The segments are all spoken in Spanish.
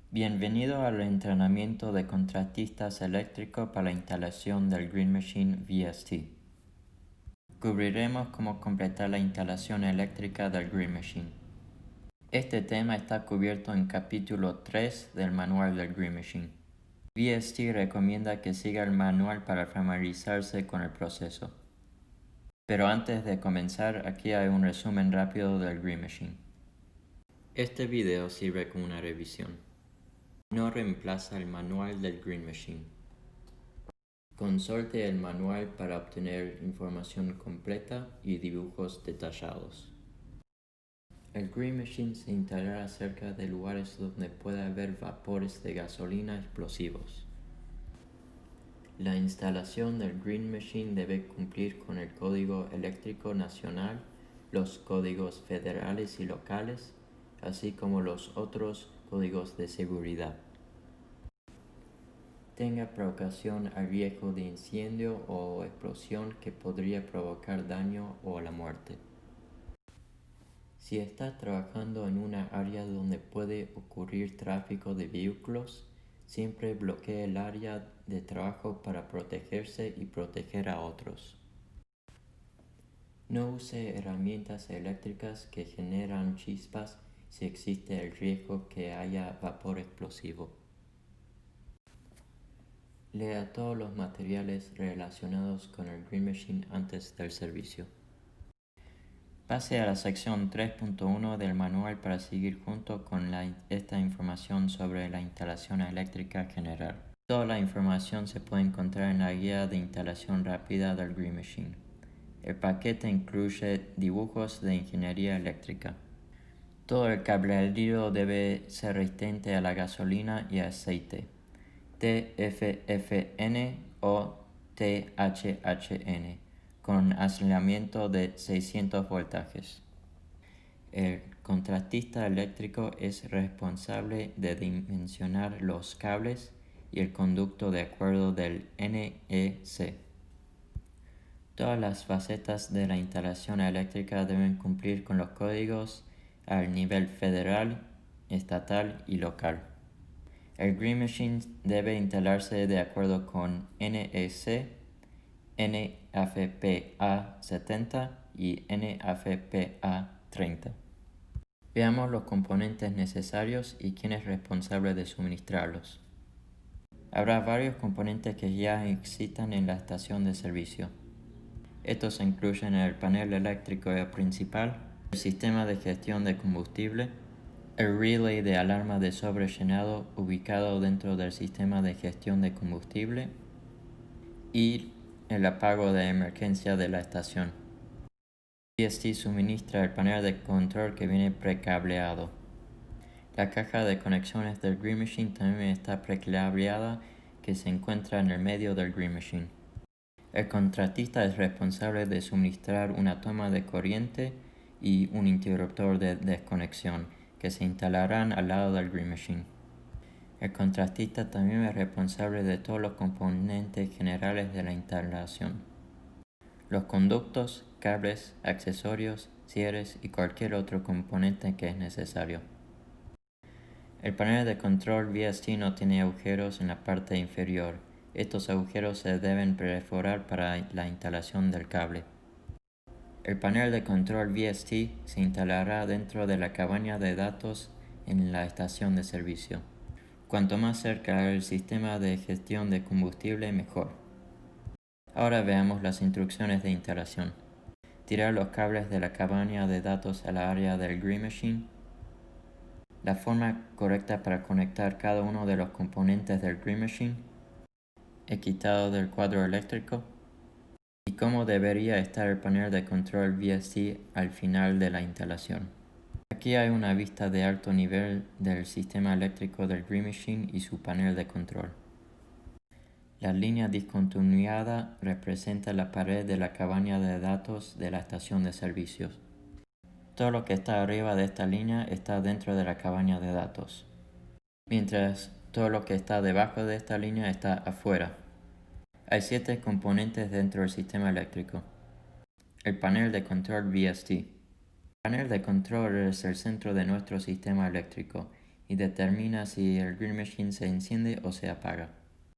Bienvenido al entrenamiento de contratistas eléctricos para la instalación del Green Machine VST. Cubriremos cómo completar la instalación eléctrica del Green Machine. Este tema está cubierto en capítulo 3 del manual del Green Machine. VST recomienda que siga el manual para familiarizarse con el proceso. Pero antes de comenzar, aquí hay un resumen rápido del Green Machine. Este video sirve como una revisión. No reemplaza el manual del Green Machine. Consulte el manual para obtener información completa y dibujos detallados. El Green Machine se instalará cerca de lugares donde pueda haber vapores de gasolina explosivos. La instalación del Green Machine debe cumplir con el Código Eléctrico Nacional, los códigos federales y locales, así como los otros códigos de seguridad. Tenga precaución al riesgo de incendio o explosión que podría provocar daño o la muerte. Si está trabajando en una área donde puede ocurrir tráfico de vehículos, siempre bloquee el área de trabajo para protegerse y proteger a otros. No use herramientas eléctricas que generan chispas si existe el riesgo que haya vapor explosivo. Lea todos los materiales relacionados con el Green Machine antes del servicio. Pase a la sección 3.1 del manual para seguir junto con esta información sobre la instalación eléctrica general. Toda la información se puede encontrar en la guía de instalación rápida del Green Machine. El paquete incluye dibujos de ingeniería eléctrica. Todo el cableado debe ser resistente a la gasolina y aceite, TFFN o THHN, con aislamiento de 600 voltajes. El contratista eléctrico es responsable de dimensionar los cables y el conducto de acuerdo del NEC. Todas las facetas de la instalación eléctrica deben cumplir con los códigos al nivel federal, estatal y local. El Green Machine debe instalarse de acuerdo con NEC, NFPA 70 y NFPA 30. Veamos los componentes necesarios y quién es responsable de suministrarlos. Habrá varios componentes que ya existan en la estación de servicio. Estos incluyen el panel eléctrico principal, el sistema de gestión de combustible, el relay de alarma de sobrellenado ubicado dentro del sistema de gestión de combustible y el apago de emergencia de la estación. VST suministra el panel de control que viene precableado. La caja de conexiones del Green Machine también está precableada, que se encuentra en el medio del Green Machine. El contratista es responsable de suministrar una toma de corriente y un interruptor de desconexión que se instalarán al lado del Green Machine. El contratista también es responsable de todos los componentes generales de la instalación: los conductos, cables, accesorios, cierres y cualquier otro componente que es necesario. El panel de control VST no tiene agujeros en la parte inferior. Estos agujeros se deben perforar para la instalación del cable. El panel de control VST se instalará dentro de la cabaña de datos en la estación de servicio. Cuanto más cerca del sistema de gestión de combustible, mejor. Ahora veamos las instrucciones de instalación. Tirar los cables de la cabaña de datos a la área del Green Machine. La forma correcta para conectar cada uno de los componentes del Green Machine. El quitado del cuadro eléctrico. Y cómo debería estar el panel de control VST al final de la instalación. Aquí hay una vista de alto nivel del sistema eléctrico del Green Machine y su panel de control. La línea discontinuada representa la pared de la cabaña de datos de la estación de servicios. Todo lo que está arriba de esta línea está dentro de la cabaña de datos, mientras todo lo que está debajo de esta línea está afuera. Hay 7 componentes dentro del sistema eléctrico. El panel de control VST. El panel de control es el centro de nuestro sistema eléctrico y determina si el Green Machine se enciende o se apaga.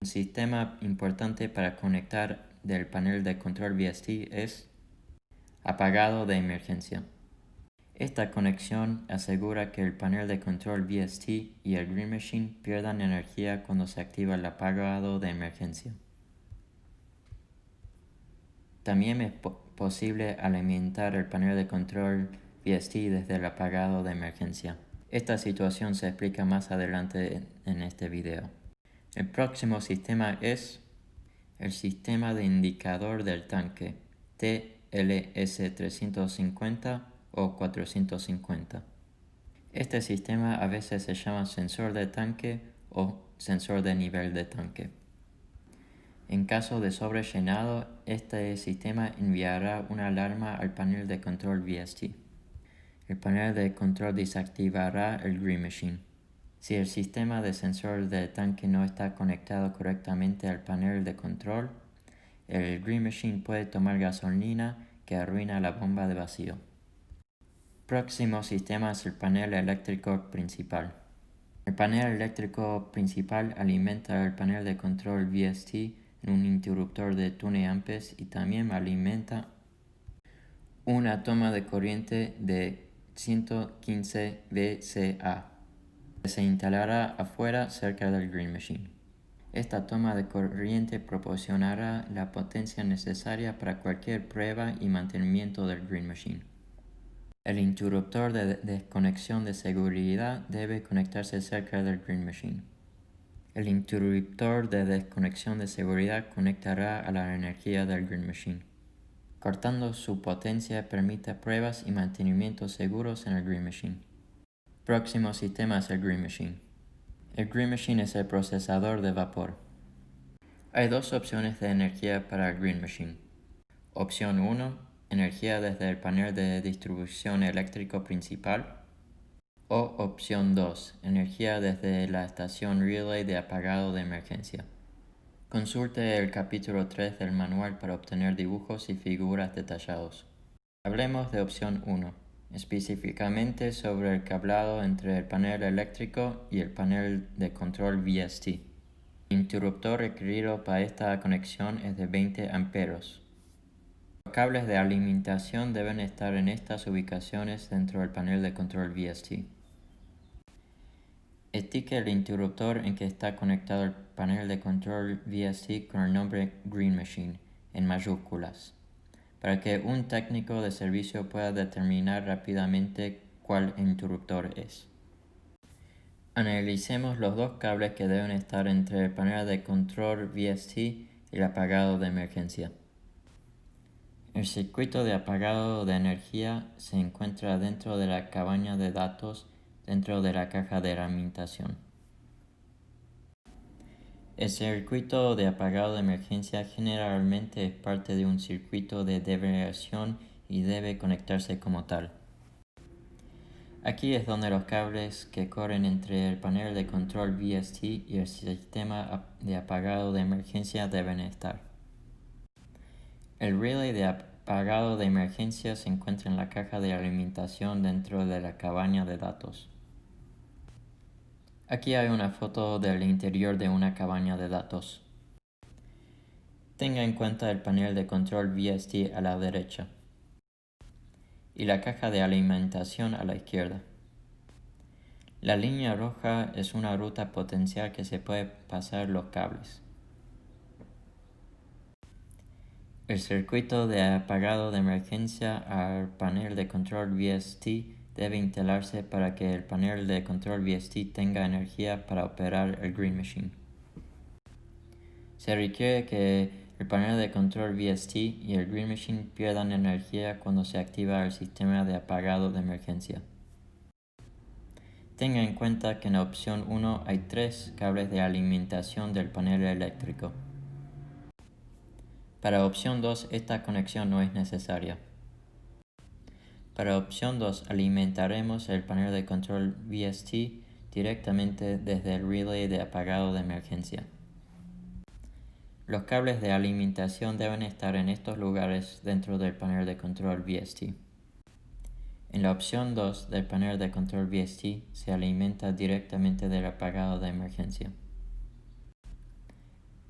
Un sistema importante para conectar del panel de control VST es apagado de emergencia. Esta conexión asegura que el panel de control VST y el Green Machine pierdan energía cuando se activa el apagado de emergencia. También es posible alimentar el panel de control VST desde el apagado de emergencia. Esta situación se explica más adelante en este video. El próximo sistema es el sistema de indicador del tanque, TLS350 o 450. Este sistema a veces se llama sensor de tanque o sensor de nivel de tanque. En caso de sobrellenado, este sistema enviará una alarma al panel de control VST. El panel de control desactivará el Green Machine. Si el sistema de sensor de tanque no está conectado correctamente al panel de control, el Green Machine puede tomar gasolina que arruina la bomba de vacío. Próximo sistema es el panel eléctrico principal. El panel eléctrico principal alimenta el panel de control VST en un interruptor de tuneampes y también alimenta una toma de corriente de 115 VCA que se instalará afuera cerca del Green Machine. Esta toma de corriente proporcionará la potencia necesaria para cualquier prueba y mantenimiento del Green Machine. El interruptor de desconexión de seguridad debe conectarse cerca del Green Machine. El interruptor de desconexión de seguridad conectará a la energía del Green Machine. Cortando su potencia permite pruebas y mantenimientos seguros en el Green Machine. Próximo sistema es el Green Machine. El Green Machine es el procesador de vapor. Hay dos opciones de energía para el Green Machine. Opción 1, energía desde el panel de distribución eléctrico principal. O opción 2, energía desde la estación relay de apagado de emergencia. Consulte el capítulo 3 del manual para obtener dibujos y figuras detallados. Hablemos de opción 1, específicamente sobre el cablado entre el panel eléctrico y el panel de control VST. El interruptor requerido para esta conexión es de 20 amperes. Los cables de alimentación deben estar en estas ubicaciones dentro del panel de control VST. Etiquete el interruptor en que está conectado el panel de control VST con el nombre Green Machine en mayúsculas, para que un técnico de servicio pueda determinar rápidamente cuál interruptor es. Analicemos los dos cables que deben estar entre el panel de control VST y el apagado de emergencia. El circuito de apagado de energía se encuentra dentro de la cabaña de datos dentro de la caja de alimentación. El circuito de apagado de emergencia generalmente es parte de un circuito de desviación y debe conectarse como tal. Aquí es donde los cables que corren entre el panel de control VST y el sistema de apagado de emergencia deben estar. El relay de apagado de emergencia se encuentra en la caja de alimentación dentro de la cabaña de datos. Aquí hay una foto del interior de una cabaña de datos. Tenga en cuenta el panel de control VST a la derecha y la caja de alimentación a la izquierda. La línea roja es una ruta potencial que se puede pasar los cables. El circuito de apagado de emergencia al panel de control VST debe instalarse para que el panel de control VST tenga energía para operar el Green Machine. Se requiere que el panel de control VST y el Green Machine pierdan energía cuando se activa el sistema de apagado de emergencia. Tenga en cuenta que en la opción 1 hay 3 cables de alimentación del panel eléctrico. Para opción 2 esta conexión no es necesaria. Para opción 2 alimentaremos el panel de control VST directamente desde el relay de apagado de emergencia. Los cables de alimentación deben estar en estos lugares dentro del panel de control VST. En la opción 2 del panel de control VST se alimenta directamente del apagado de emergencia.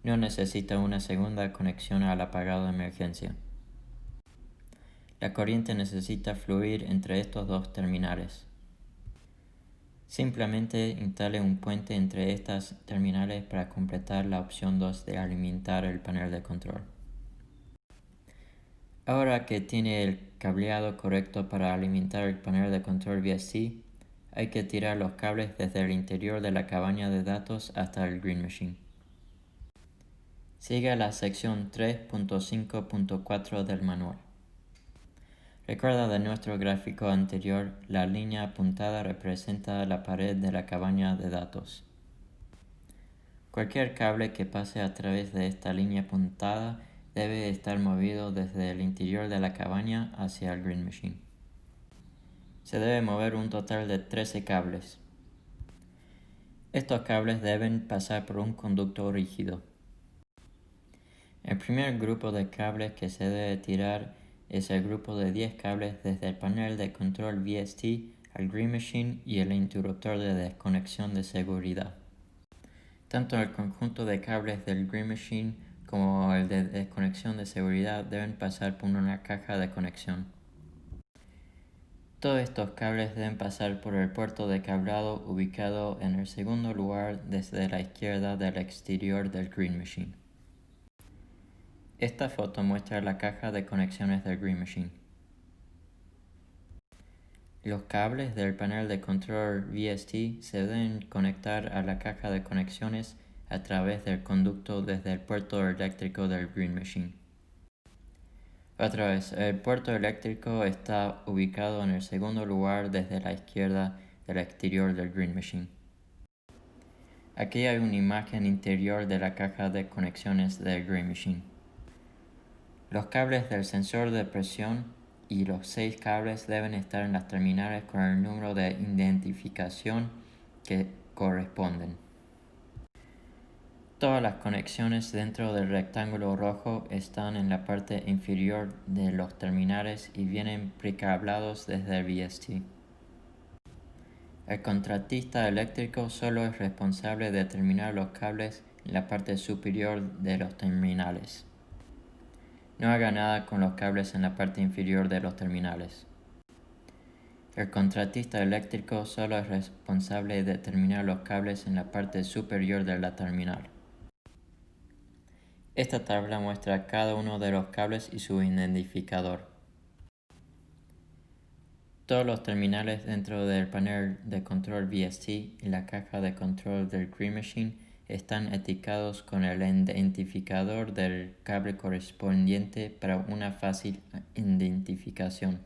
No necesita una segunda conexión al apagado de emergencia. La corriente necesita fluir entre estos dos terminales. Simplemente instale un puente entre estas terminales para completar la opción 2 de alimentar el panel de control. Ahora que tiene el cableado correcto para alimentar el panel de control VST, hay que tirar los cables desde el interior de la cabaña de datos hasta el Green Machine. Siga la sección 3.5.4 del manual. Recuerda de nuestro gráfico anterior, la línea apuntada representa la pared de la cabaña de datos. Cualquier cable que pase a través de esta línea apuntada debe estar movido desde el interior de la cabaña hacia el Green Machine. Se debe mover un total de 13 cables. Estos cables deben pasar por un conducto rígido. El primer grupo de cables que se debe tirar es el grupo de 10 cables desde el panel de control VST al Green Machine y el interruptor de desconexión de seguridad. Tanto el conjunto de cables del Green Machine como el de desconexión de seguridad deben pasar por una caja de conexión. Todos estos cables deben pasar por el puerto de cableado ubicado en el segundo lugar desde la izquierda del exterior del Green Machine. Esta foto muestra la caja de conexiones del Green Machine. Los cables del panel de control VST se deben conectar a la caja de conexiones a través del conducto desde el puerto eléctrico del Green Machine. Otra vez, el puerto eléctrico está ubicado en el segundo lugar desde la izquierda del exterior del Green Machine. Aquí hay una imagen interior de la caja de conexiones del Green Machine. Los cables del sensor de presión y los 6 cables deben estar en las terminales con el número de identificación que corresponden. Todas las conexiones dentro del rectángulo rojo están en la parte inferior de los terminales y vienen precablados desde el VST. El contratista eléctrico solo es responsable de terminar los cables en la parte superior de los terminales. No haga nada con los cables en la parte inferior de los terminales. El contratista eléctrico solo es responsable de terminar los cables en la parte superior de la terminal. Esta tabla muestra cada uno de los cables y su identificador. Todos los terminales dentro del panel de control VST y la caja de control del Green Machine están etiquetados con el identificador del cable correspondiente para una fácil identificación.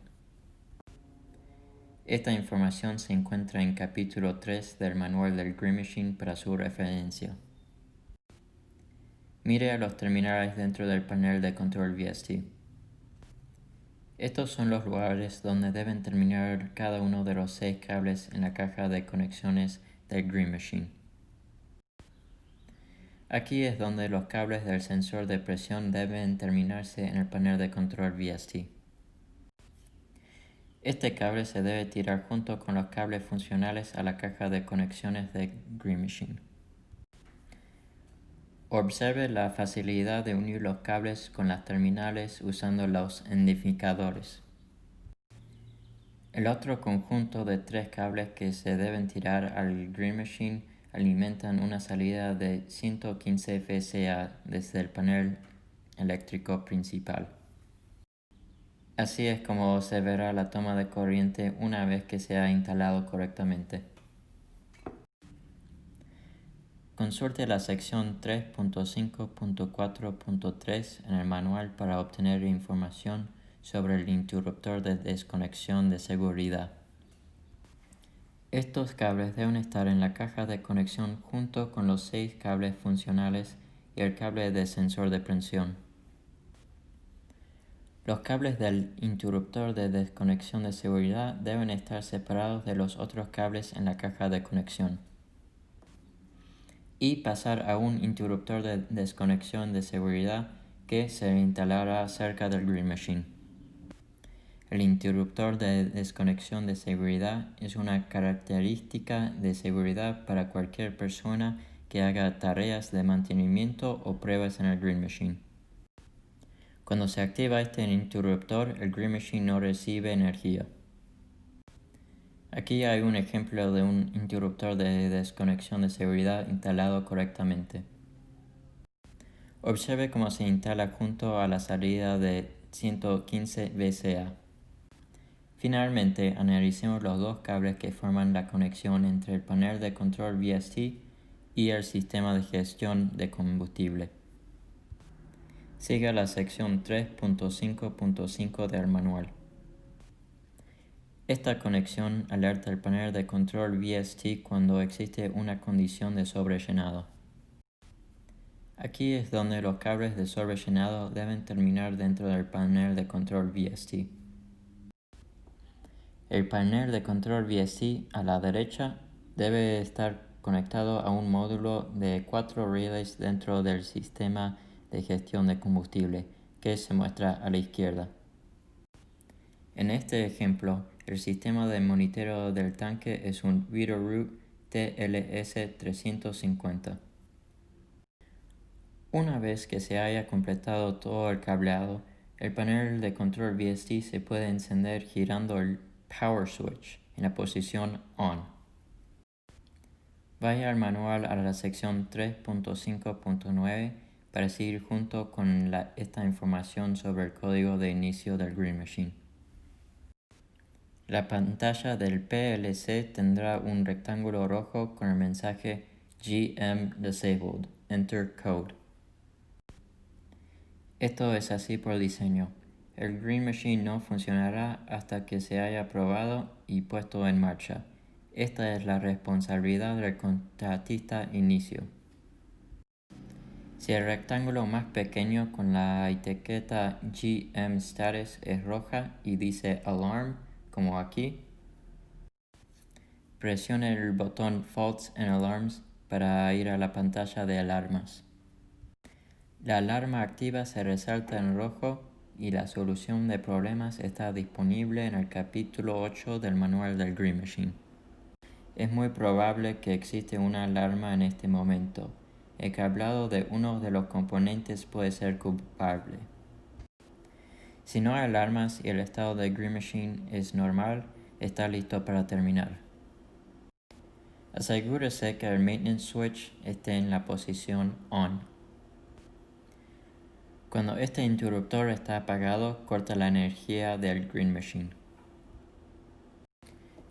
Esta información se encuentra en capítulo 3 del manual del Green Machine para su referencia. Mire a los terminales dentro del panel de control VST. Estos son los lugares donde deben terminar cada uno de los 6 cables en la caja de conexiones del Green Machine. Aquí es donde los cables del sensor de presión deben terminarse en el panel de control VST. Este cable se debe tirar junto con los cables funcionales a la caja de conexiones de Green Machine. Observe la facilidad de unir los cables con las terminales usando los identificadores. El otro conjunto de 3 cables que se deben tirar al Green Machine alimentan una salida de 115 VCA desde el panel eléctrico principal. Así es como se verá la toma de corriente una vez que se ha instalado correctamente. Consulte la sección 3.5.4.3 en el manual para obtener información sobre el interruptor de desconexión de seguridad. Estos cables deben estar en la caja de conexión junto con los 6 cables funcionales y el cable de sensor de presión. Los cables del interruptor de desconexión de seguridad deben estar separados de los otros cables en la caja de conexión y pasar a un interruptor de desconexión de seguridad que se instalará cerca del Green Machine. El interruptor de desconexión de seguridad es una característica de seguridad para cualquier persona que haga tareas de mantenimiento o pruebas en el Green Machine. Cuando se activa este interruptor, el Green Machine no recibe energía. Aquí hay un ejemplo de un interruptor de desconexión de seguridad instalado correctamente. Observe cómo se instala junto a la salida de 115 VCA. Finalmente, analicemos los dos cables que forman la conexión entre el panel de control VST y el sistema de gestión de combustible. Siga la sección 3.5.5 del manual. Esta conexión alerta al panel de control VST cuando existe una condición de sobrellenado. Aquí es donde los cables de sobrellenado deben terminar dentro del panel de control VST. El panel de control VST a la derecha debe estar conectado a un módulo de 4 relays dentro del sistema de gestión de combustible, que se muestra a la izquierda. En este ejemplo, el sistema de monitoreo del tanque es un Veeder-Root TLS350. Una vez que se haya completado todo el cableado, el panel de control VST se puede encender girando el Power Switch en la posición ON. Vaya al manual a la sección 3.5.9 para seguir junto con esta información sobre el código de inicio del Green Machine. La pantalla del PLC tendrá un rectángulo rojo con el mensaje GM Disabled, Enter Code. Esto es así por diseño. El Green Machine no funcionará hasta que se haya probado y puesto en marcha. Esta es la responsabilidad del contratista inicio. Si el rectángulo más pequeño con la etiqueta GM Status es roja y dice Alarm, como aquí, presione el botón Faults and Alarms para ir a la pantalla de alarmas. La alarma activa se resalta en rojo y la solución de problemas está disponible en el capítulo 8 del manual del Green Machine. Es muy probable que existe una alarma en este momento. El cableado de uno de los componentes puede ser culpable. Si no hay alarmas y el estado del Green Machine es normal, está listo para terminar. Asegúrese que el Maintenance Switch esté en la posición ON. Cuando este interruptor está apagado, corta la energía del Green Machine.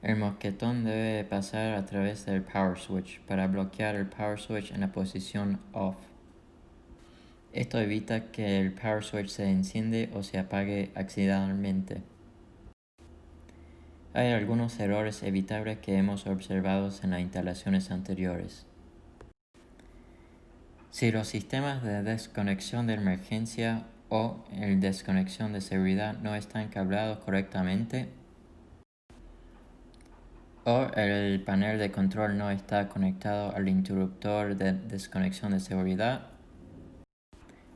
El mosquetón debe pasar a través del Power Switch para bloquear el Power Switch en la posición Off. Esto evita que el Power Switch se enciende o se apague accidentalmente. Hay algunos errores evitables que hemos observado en las instalaciones anteriores. Si los sistemas de desconexión de emergencia o el desconexión de seguridad no están cableados correctamente, o el panel de control no está conectado al interruptor de desconexión de seguridad,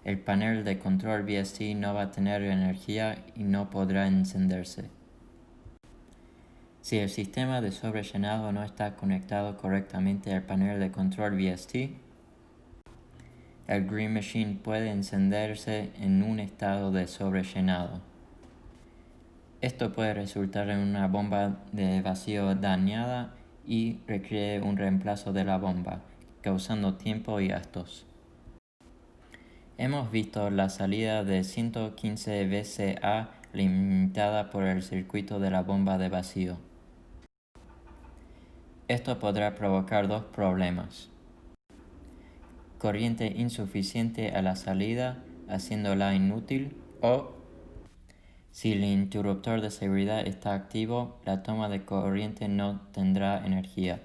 el panel de control VST no va a tener energía y no podrá encenderse. Si el sistema de sobrellenado no está conectado correctamente al panel de control VST, el Green Machine puede encenderse en un estado de sobrellenado. Esto puede resultar en una bomba de vacío dañada y requiere un reemplazo de la bomba, causando tiempo y gastos. Hemos visto la salida de 115 VCA limitada por el circuito de la bomba de vacío. Esto podrá provocar dos problemas: corriente insuficiente a la salida, haciéndola inútil, o si el interruptor de seguridad está activo, la toma de corriente no tendrá energía.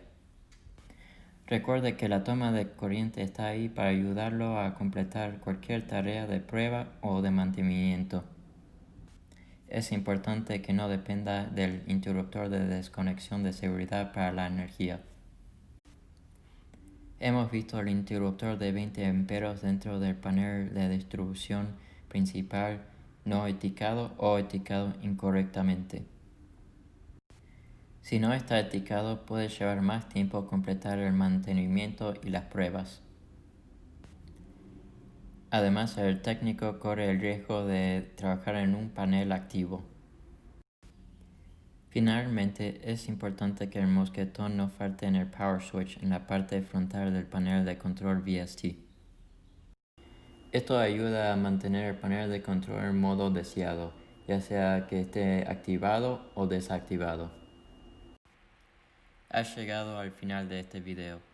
Recuerde que la toma de corriente está ahí para ayudarlo a completar cualquier tarea de prueba o de mantenimiento. Es importante que no dependa del interruptor de desconexión de seguridad para la energía. Hemos visto el interruptor de 20 amperes dentro del panel de distribución principal no eticado o eticado incorrectamente. Si no está eticado, puede llevar más tiempo completar el mantenimiento y las pruebas. Además, el técnico corre el riesgo de trabajar en un panel activo. Finalmente, es importante que el mosquetón no falte en el power switch en la parte frontal del panel de control VST. Esto ayuda a mantener el panel de control en modo deseado, ya sea que esté activado o desactivado. Has llegado al final de este video.